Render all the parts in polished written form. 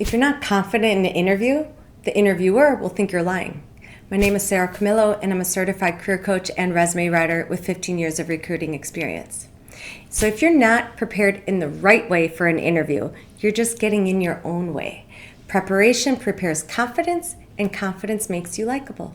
If you're not confident in an interview, the interviewer will think you're lying. My name is Sarah Camillo, and I'm a certified career coach and resume writer with 15 years of recruiting experience. So if you're not prepared in the right way for an interview, you're just getting in your own way. Preparation prepares confidence, and confidence makes you likable.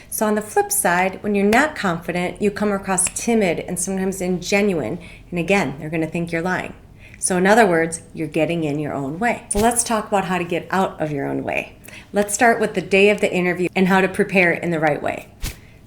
So on the flip side, when you're not confident, you come across timid and sometimes ingenuine, and again, they're going to think you're lying. So in other words, you're getting in your own way. So let's talk about how to get out of your own way. Let's start with the day of the interview and how to prepare in the right way.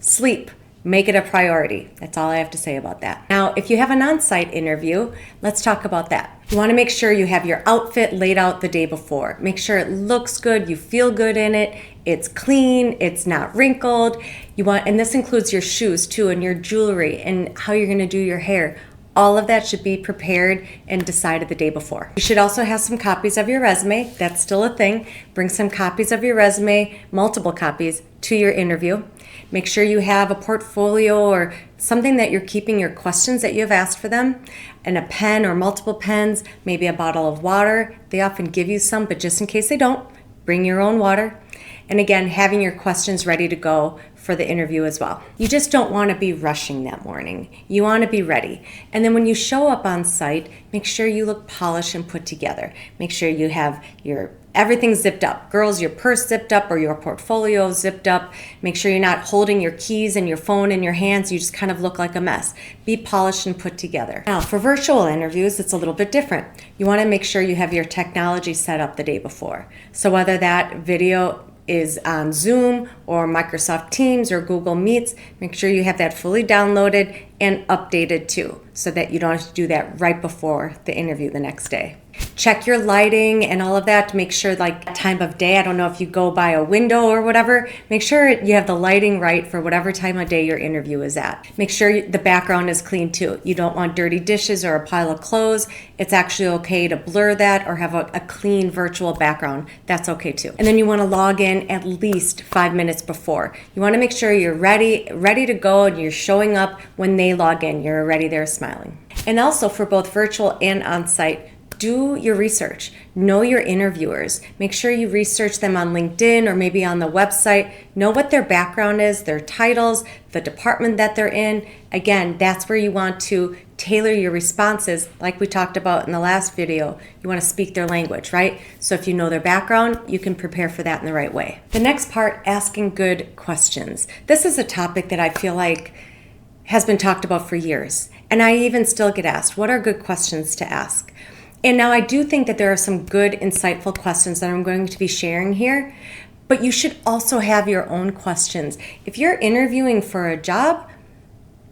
Sleep. Make it a priority. That's all I have to say about that. Now, if you have an on-site interview, let's talk about that. You want to make sure you have your outfit laid out the day before. Make sure it looks good, you feel good in it, it's clean, it's not wrinkled. And this includes your shoes too, and your jewelry, and how you're going to do your hair. All of that should be prepared and decided the day before. You should also have some copies of your resume. That's still a thing. Bring some copies of your resume, multiple copies, to your interview. Make sure you have a portfolio or something that you're keeping your questions that you have asked for them, and a pen or multiple pens, maybe a bottle of water. They often give you some, but just in case they don't, bring your own water. And again, having your questions ready to go for the interview as well. You just don't want to be rushing that morning. You want to be ready. And then when you show up on site, make sure you look polished and put together. Make sure you have everything zipped up. Girls, your purse zipped up or your portfolio zipped up. Make sure you're not holding your keys and your phone in your hands. You just kind of look like a mess. Be polished and put together. Now, for virtual interviews, it's a little bit different. You want to make sure you have your technology set up the day before. So whether that video is on Zoom or Microsoft Teams or Google Meets, make sure you have that fully downloaded and updated too, so that you don't have to do that right before the interview the next day. Check your lighting and all of that to make sure, like time of day, I don't know if you go by a window or whatever, make sure you have the lighting right for whatever time of day your interview is at. Make sure the background is clean too. You don't want dirty dishes or a pile of clothes. It's actually okay to blur that or have a clean virtual background. That's okay too. And then you want to log in at least 5 minutes before. You want to make sure you're ready to go, and you're showing up when they log in. You're already there smiling. And also for both virtual and on-site, do your research. Know your interviewers. Make sure you research them on LinkedIn or maybe on the website. Know what their background is, their titles, the department that they're in. Again, that's where you want to tailor your responses, like we talked about in the last video. You want to speak their language, right? So if you know their background, you can prepare for that in the right way. The next part, asking good questions. This is a topic that I feel like has been talked about for years. And I even still get asked, what are good questions to ask? And now I do think that there are some good, insightful questions that I'm going to be sharing here, but you should also have your own questions. If you're interviewing for a job,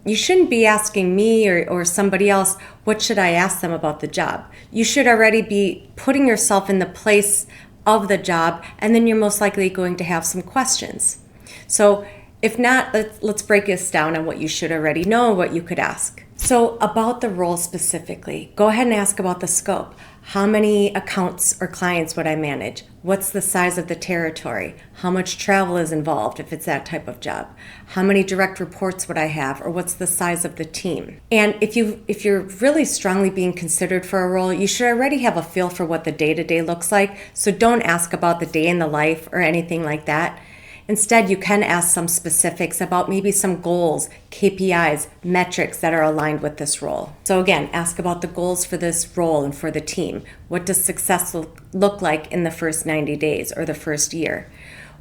you shouldn't be asking me or somebody else, what should I ask them about the job? You should already be putting yourself in the place of the job, and then you're most likely going to have some questions. So if not, let's break this down on what you should already know, what you could ask. So about the role specifically, go ahead and ask about the scope. How many accounts or clients would I manage? What's the size of the territory? How much travel is involved if it's that type of job? How many direct reports would I have, or what's the size of the team? And if you're really strongly being considered for a role, you should already have a feel for what the day-to-day looks like. So don't ask about the day in the life or anything like that. Instead, you can ask some specifics about maybe some goals, KPIs, metrics that are aligned with this role. So again, ask about the goals for this role and for the team. What does success look like in the first 90 days or the first year?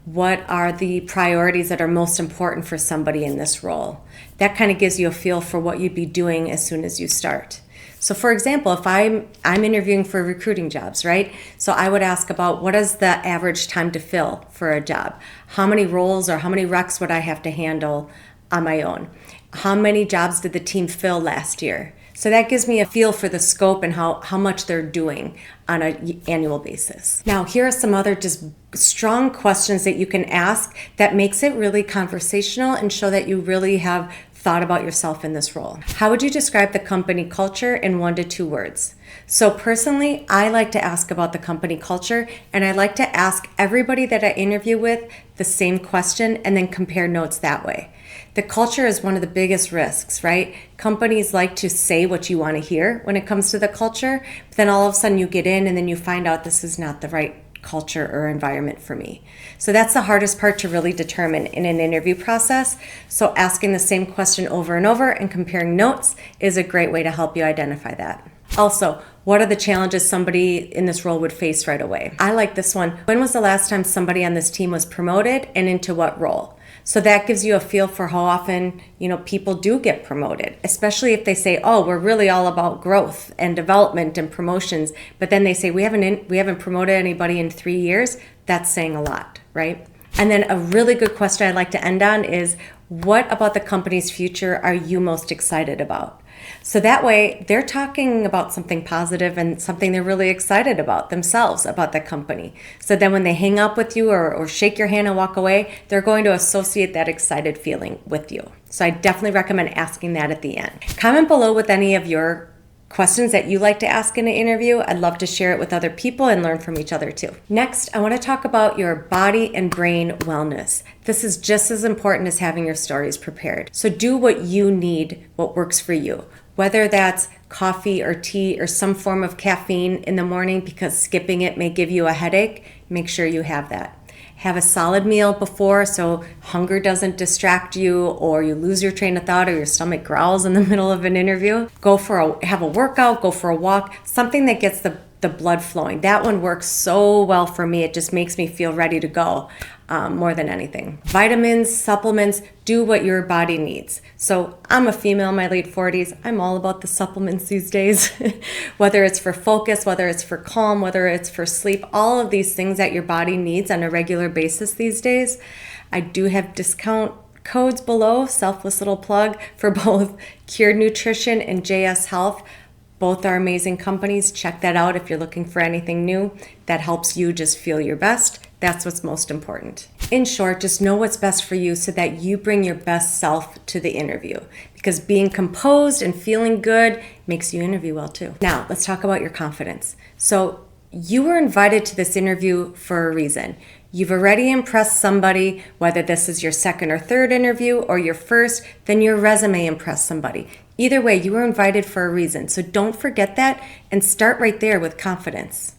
What are the priorities that are most important for somebody in this role? That kind of gives you a feel for what you'd be doing as soon as you start. So for example, if I'm interviewing for recruiting jobs, right? So I would ask about what is the average time to fill for a job? How many roles or how many recs would I have to handle on my own? How many jobs did the team fill last year? So that gives me a feel for the scope and how much they're doing on an annual basis. Now, here are some other just strong questions that you can ask that makes it really conversational and show that you really have thought about yourself in this role. How would you describe the company culture in 1 to 2 words? So personally, I like to ask about the company culture, and I like to ask everybody that I interview with the same question and then compare notes that way. The culture is one of the biggest risks, right? Companies like to say what you want to hear when it comes to the culture, but then all of a sudden you get in and then you find out this is not the right culture or environment for me. So that's the hardest part to really determine in an interview process. So asking the same question over and over and comparing notes is a great way to help you identify that. Also, what are the challenges somebody in this role would face right away? I like this one. When was the last time somebody on this team was promoted and into what role? So that gives you a feel for how often, people do get promoted, especially if they say, oh, we're really all about growth and development and promotions. But then they say, we haven't promoted anybody in 3 years. That's saying a lot, right? And then a really good question I'd like to end on is, what about the company's future are you most excited about? So that way they're talking about something positive and something they're really excited about themselves, about the company. So then when they hang up with you or shake your hand and walk away, they're going to associate that excited feeling with you. So I definitely recommend asking that at the end. Comment below with any of your questions that you like to ask in an interview. I'd love to share it with other people and learn from each other too. Next, I want to talk about your body and brain wellness. This is just as important as having your stories prepared. So do what you need, what works for you. Whether that's coffee or tea or some form of caffeine in the morning because skipping it may give you a headache, make sure you have that. Have a solid meal before so hunger doesn't distract you or you lose your train of thought or your stomach growls in the middle of an interview. Have a workout, go for a walk, something that gets the blood flowing. That one works so well for me. It just makes me feel ready to go more than anything. Vitamins, supplements, do what your body needs. So I'm a female in my late 40s. I'm all about the supplements these days. Whether it's for focus, whether it's for calm, whether it's for sleep, all of these things that your body needs on a regular basis these days. I do have discount codes below, selfless little plug, for both Cured Nutrition and JS Health. Both are amazing companies. Check that out if you're looking for anything new that helps you just feel your best. That's what's most important. In short, just know what's best for you so that you bring your best self to the interview, because being composed and feeling good makes you interview well too. Now, let's talk about your confidence. So you were invited to this interview for a reason. You've already impressed somebody, whether this is your second or third interview or your first, then your resume impressed somebody. Either way, you were invited for a reason. So don't forget that and start right there with confidence.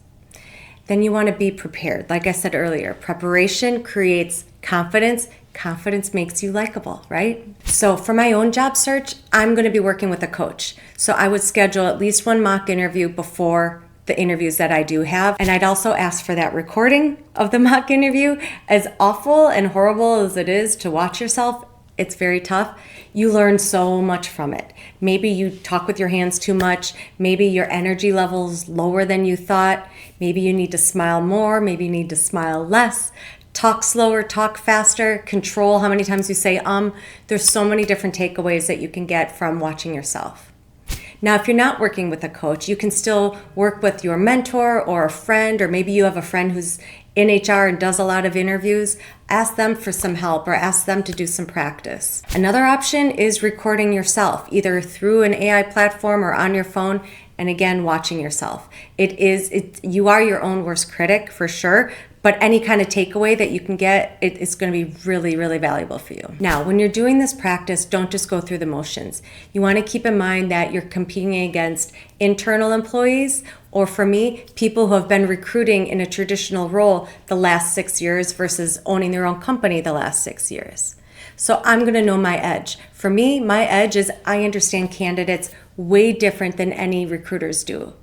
Then you want to be prepared. Like I said earlier, preparation creates confidence. Confidence makes you likable, right? So for my own job search, I'm going to be working with a coach. So I would schedule at least one mock interview before the interviews that I do have. And I'd also ask for that recording of the mock interview. As awful and horrible as it is to watch yourself, it's very tough. You learn so much from it. Maybe you talk with your hands too much. Maybe your energy level's lower than you thought. Maybe you need to smile more. Maybe you need to smile less. Talk slower, talk faster, control how many times you say There's so many different takeaways that you can get from watching yourself. Now, if you're not working with a coach, you can still work with your mentor or a friend, or maybe you have a friend who's in HR and does a lot of interviews. Ask them for some help or ask them to do some practice. Another option is recording yourself, either through an AI platform or on your phone, and again, watching yourself. You are your own worst critic for sure, but any kind of takeaway that you can get, it's going to be really, really valuable for you. Now, when you're doing this practice, don't just go through the motions. You want to keep in mind that you're competing against internal employees, or for me, people who have been recruiting in a traditional role the last 6 years versus owning their own company the last 6 years. So I'm going to know my edge. For me, my edge is I understand candidates way different than any recruiters do.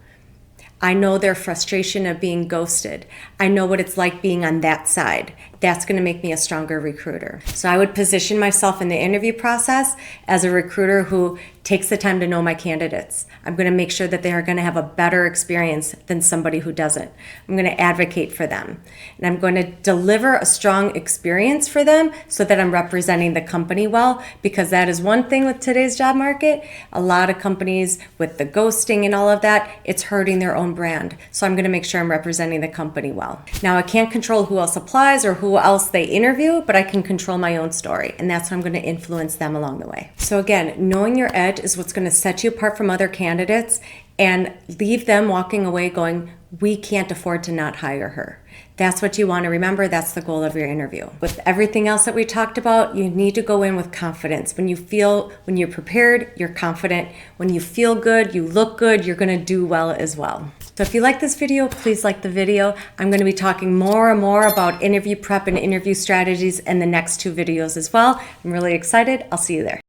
I know their frustration of being ghosted. I know what it's like being on that side. That's going to make me a stronger recruiter. So I would position myself in the interview process as a recruiter who takes the time to know my candidates. I'm going to make sure that they are going to have a better experience than somebody who doesn't. I'm going to advocate for them. And I'm going to deliver a strong experience for them so that I'm representing the company well, because that is one thing with today's job market. A lot of companies with the ghosting and all of that, it's hurting their own brand. So I'm going to make sure I'm representing the company well. Now, I can't control who else applies or who else they interview, but I can control my own story. And that's how I'm going to influence them along the way. So again, knowing your edge is what's going to set you apart from other candidates and leave them walking away going, we can't afford to not hire her. That's what you want to remember. That's the goal of your interview. With everything else that we talked about, you need to go in with confidence. When you're prepared, you're confident. When you feel good, you look good, you're going to do well as well. So if you like this video, please like the video. I'm going to be talking more and more about interview prep and interview strategies in the next 2 videos as well. I'm really excited. I'll see you there.